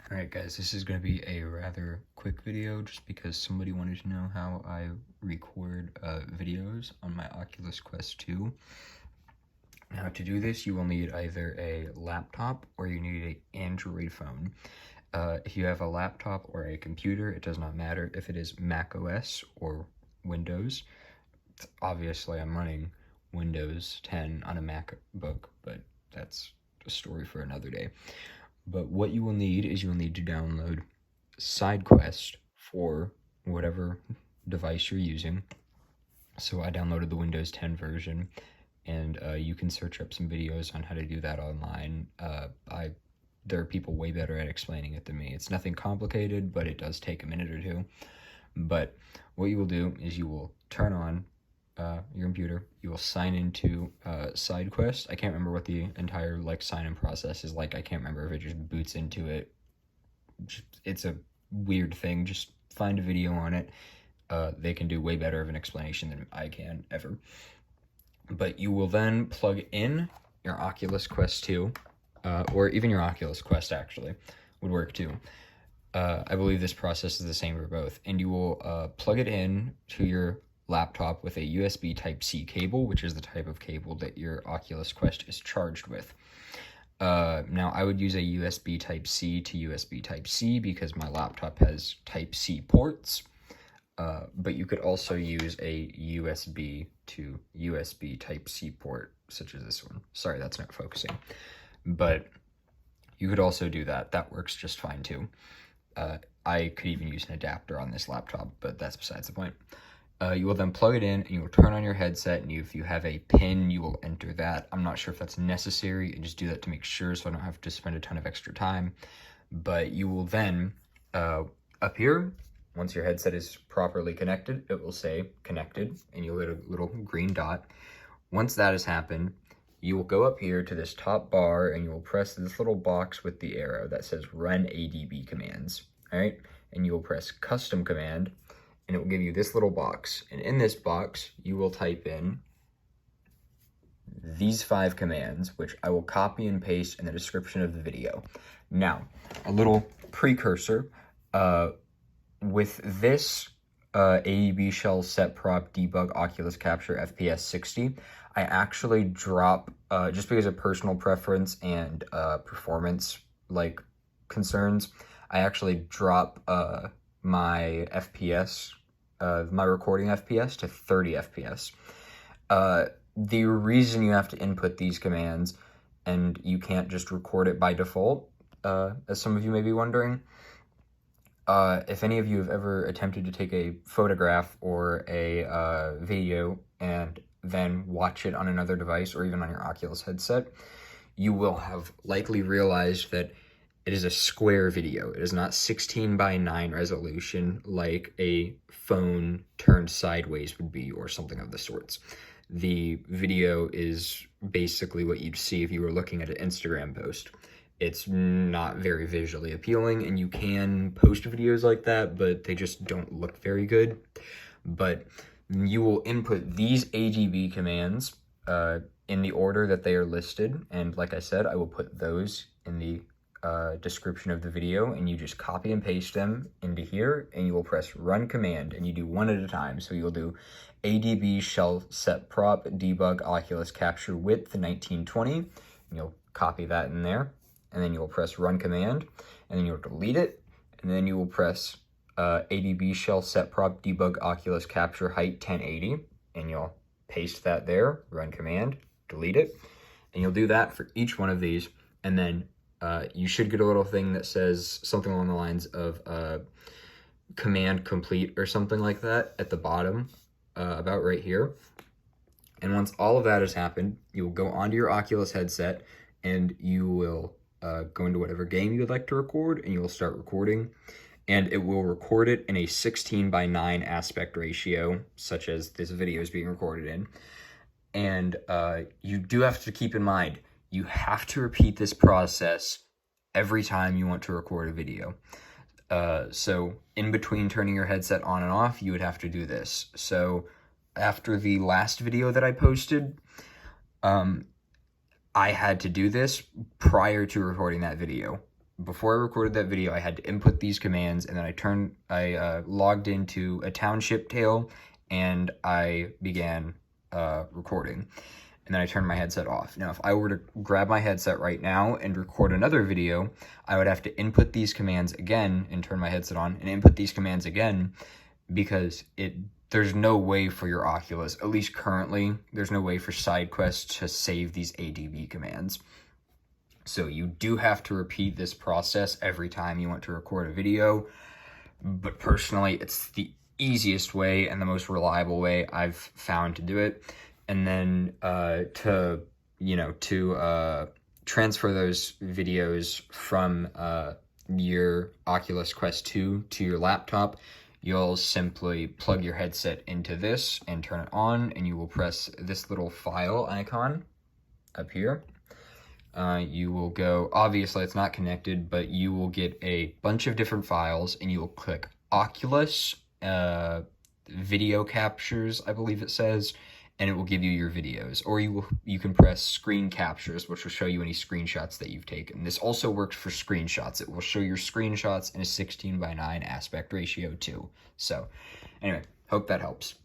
Alright guys, this is going to be a rather quick video just because somebody wanted to know how I record videos on my Oculus Quest 2. Now to do this, you will need either a laptop or you need an Android phone. If you have a laptop or a computer, it does not matter if it is Mac OS or Windows. Obviously, I'm running Windows 10 on a MacBook, but that's a story for another day. But what you will need is you will need to download SideQuest for whatever device you're using. So I downloaded the Windows 10 version, and you can search up some videos on how to do that online. There are people way better at explaining it than me. It's nothing complicated, but it does take a minute or two. But what you will do is you will turn on your computer, you will sign into SideQuest. I can't remember what the entire sign-in process is like. I can't remember if it just boots into it. It's a weird thing. Just find a video on it. They can do way better of an explanation than I can ever. But you will then plug in your Oculus Quest 2, or even your Oculus Quest actually would work too. I believe this process is the same for both. And you will plug it in to your laptop with a USB Type-C cable, which is the type of cable that your Oculus Quest is charged with. Now, I would use a USB Type-C to USB Type-C because my laptop has Type-C ports, but you could also use a USB to USB Type-C port, such as this one. Sorry, that's not focusing. But you could also do that. That works just fine, too. I could even use an adapter on this laptop, but that's besides the point. You will then plug it in, and you will turn on your headset, and if you have a pin, you will enter that. I'm not sure if that's necessary. I just do that to make sure so I don't have to spend a ton of extra time. But you will then, up here, once your headset is properly connected, it will say connected, and you'll get a little green dot. Once that has happened, you will go up here to this top bar, and you will press this little box with the arrow that says Run ADB Commands, all right? And you will press Custom Command, and it will give you this little box. And in this box, you will type in these 5 commands, which I will copy and paste in the description of the video. Now, a little precursor. With this ADB shell setprop debug.oculus.capture.fps 60, I actually drop, just because of personal preference and performance concerns, I actually drop my FPS, my recording FPS to 30 FPS. The reason you have to input these commands and you can't just record it by default, as some of you may be wondering, if any of you have ever attempted to take a photograph or a video and then watch it on another device or even on your Oculus headset, you will have likely realized that it is a square video. It is not 16:9 resolution like a phone turned sideways would be or something of the sorts. The video is basically what you'd see if you were looking at an Instagram post. It's not very visually appealing, and you can post videos like that, but they just don't look very good. But you will input these ADB commands in the order that they are listed, and like I said, I will put those in the description of the video, and you just copy and paste them into here, and you will press Run Command, and you do one at a time. So you'll do ADB shell setprop debug Oculus capture width 1920, and you'll copy that in there, and then you'll press Run Command, and then you'll delete it, and then you will press ADB shell setprop debug Oculus capture height 1080, and you'll paste that there, Run Command, delete it, and you'll do that for each one of these, and then you should get a little thing that says something along the lines of command complete or something like that at the bottom, about right here. And once all of that has happened, you will go onto your Oculus headset and you will go into whatever game you would like to record, and you will start recording. And it will record it in a 16:9 aspect ratio, such as this video is being recorded in. And you do have to keep in mind, you have to repeat this process every time you want to record a video. So in between turning your headset on and off, you would have to do this. So after the last video that I posted, I had to do this prior to recording that video. before I recorded that video, I had to input these commands, and then I logged into a township tail, and I began recording. And then I turned my headset off. Now, if I were to grab my headset right now and record another video, I would have to input these commands again and turn my headset on and input these commands again, because there's no way for your Oculus, at least currently, there's no way for SideQuest to save these ADB commands. So you do have to repeat this process every time you want to record a video, but personally, it's the easiest way and the most reliable way I've found to do it. And then to transfer those videos from your Oculus Quest 2 to your laptop, you'll simply plug your headset into this and turn it on, and you will press this little file icon up here. You will go, obviously it's not connected, but you will get a bunch of different files, and you will click Oculus video captures, I believe it says, and it will give you your videos. Or you can press screen captures, which will show you any screenshots that you've taken. This also works for screenshots. It will show your screenshots in a 16:9 aspect ratio too. So anyway, hope that helps.